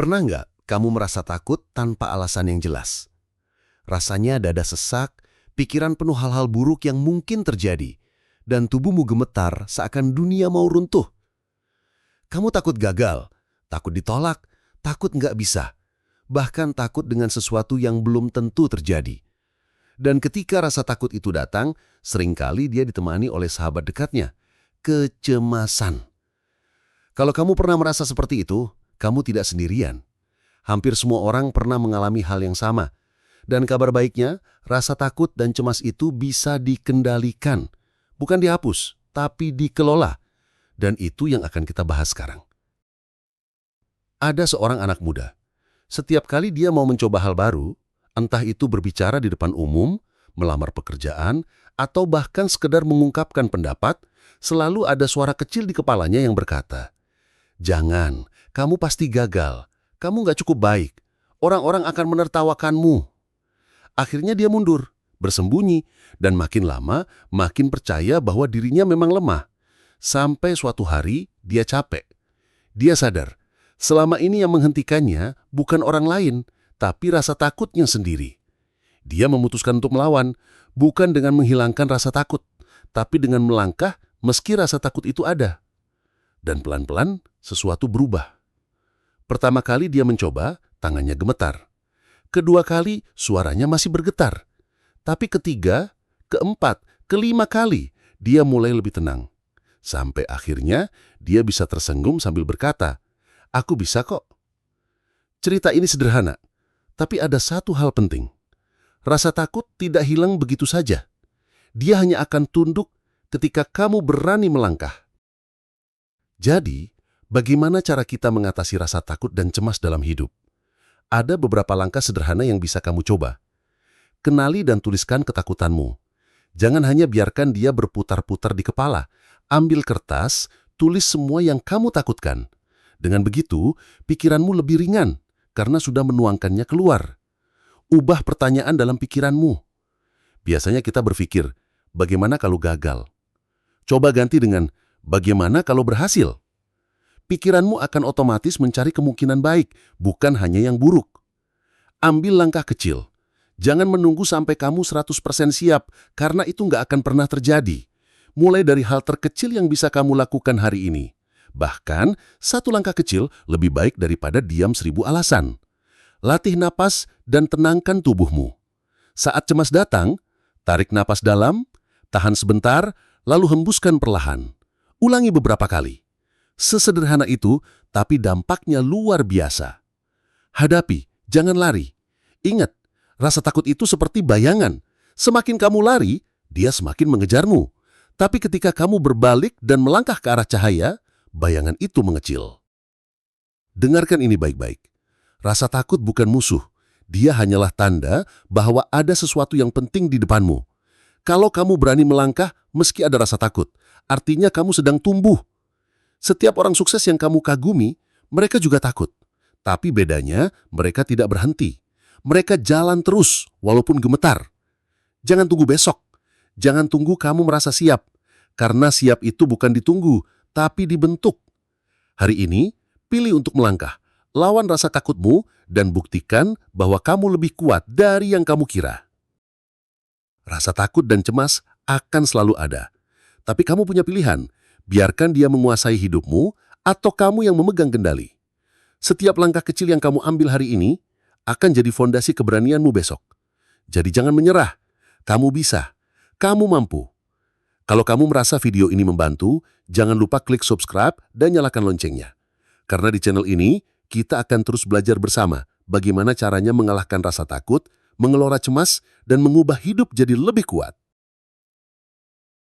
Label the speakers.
Speaker 1: Pernah nggak kamu merasa takut tanpa alasan yang jelas? Rasanya dada sesak, pikiran penuh hal-hal buruk yang mungkin terjadi, dan tubuhmu gemetar seakan dunia mau runtuh. Kamu takut gagal, takut ditolak, takut nggak bisa, bahkan takut dengan sesuatu yang belum tentu terjadi. Dan ketika rasa takut itu datang, seringkali dia ditemani oleh sahabat dekatnya, kecemasan. Kalau kamu pernah merasa seperti itu, kamu tidak sendirian. Hampir semua orang pernah mengalami hal yang sama. Dan kabar baiknya, rasa takut dan cemas itu bisa dikendalikan. Bukan dihapus, tapi dikelola. Dan itu yang akan kita bahas sekarang. Ada seorang anak muda. Setiap kali dia mau mencoba hal baru, entah itu berbicara di depan umum, melamar pekerjaan, atau bahkan sekedar mengungkapkan pendapat, selalu ada suara kecil di kepalanya yang berkata, "Jangan, kamu pasti gagal. Kamu nggak cukup baik. Orang-orang akan menertawakanmu." Akhirnya dia mundur, bersembunyi, dan makin lama makin percaya bahwa dirinya memang lemah. Sampai suatu hari dia capek. Dia sadar, selama ini yang menghentikannya bukan orang lain, tapi rasa takutnya sendiri. Dia memutuskan untuk melawan, bukan dengan menghilangkan rasa takut, tapi dengan melangkah meski rasa takut itu ada. Dan pelan-pelan sesuatu berubah. Pertama kali dia mencoba, tangannya gemetar. Kedua kali suaranya masih bergetar. Tapi ketiga, keempat, kelima kali dia mulai lebih tenang. Sampai akhirnya dia bisa tersenyum sambil berkata, "Aku bisa kok." Cerita ini sederhana, tapi ada satu hal penting. Rasa takut tidak hilang begitu saja. Dia hanya akan tunduk ketika kamu berani melangkah. Jadi, bagaimana cara kita mengatasi rasa takut dan cemas dalam hidup? Ada beberapa langkah sederhana yang bisa kamu coba. Kenali dan tuliskan ketakutanmu. Jangan hanya biarkan dia berputar-putar di kepala. Ambil kertas, tulis semua yang kamu takutkan. Dengan begitu, pikiranmu lebih ringan karena sudah menuangkannya keluar. Ubah pertanyaan dalam pikiranmu. Biasanya kita berpikir, bagaimana kalau gagal? Coba ganti dengan, bagaimana kalau berhasil? Pikiranmu akan otomatis mencari kemungkinan baik, bukan hanya yang buruk. Ambil langkah kecil. Jangan menunggu sampai kamu 100% siap, karena itu nggak akan pernah terjadi. Mulai dari hal terkecil yang bisa kamu lakukan hari ini. Bahkan, satu langkah kecil lebih baik daripada diam 1000 alasan. Latih napas dan tenangkan tubuhmu. Saat cemas datang, tarik napas dalam, tahan sebentar, lalu hembuskan perlahan. Ulangi beberapa kali. Sesederhana itu, tapi dampaknya luar biasa. Hadapi, jangan lari. Ingat, rasa takut itu seperti bayangan. Semakin kamu lari, dia semakin mengejarmu. Tapi ketika kamu berbalik dan melangkah ke arah cahaya, bayangan itu mengecil. Dengarkan ini baik-baik. Rasa takut bukan musuh. Dia hanyalah tanda bahwa ada sesuatu yang penting di depanmu. Kalau kamu berani melangkah meski ada rasa takut, artinya kamu sedang tumbuh. Setiap orang sukses yang kamu kagumi, mereka juga takut. Tapi bedanya, mereka tidak berhenti. Mereka jalan terus, walaupun gemetar. Jangan tunggu besok. Jangan tunggu kamu merasa siap. Karena siap itu bukan ditunggu, tapi dibentuk. Hari ini, pilih untuk melangkah. Lawan rasa takutmu dan buktikan bahwa kamu lebih kuat dari yang kamu kira. Rasa takut dan cemas akan selalu ada. Tapi kamu punya pilihan. Biarkan dia menguasai hidupmu atau kamu yang memegang kendali. Setiap langkah kecil yang kamu ambil hari ini akan jadi fondasi keberanianmu besok. Jadi jangan menyerah. Kamu bisa. Kamu mampu. Kalau kamu merasa video ini membantu, jangan lupa klik subscribe dan nyalakan loncengnya. Karena di channel ini, kita akan terus belajar bersama bagaimana caranya mengalahkan rasa takut, mengelola cemas, dan mengubah hidup jadi lebih kuat.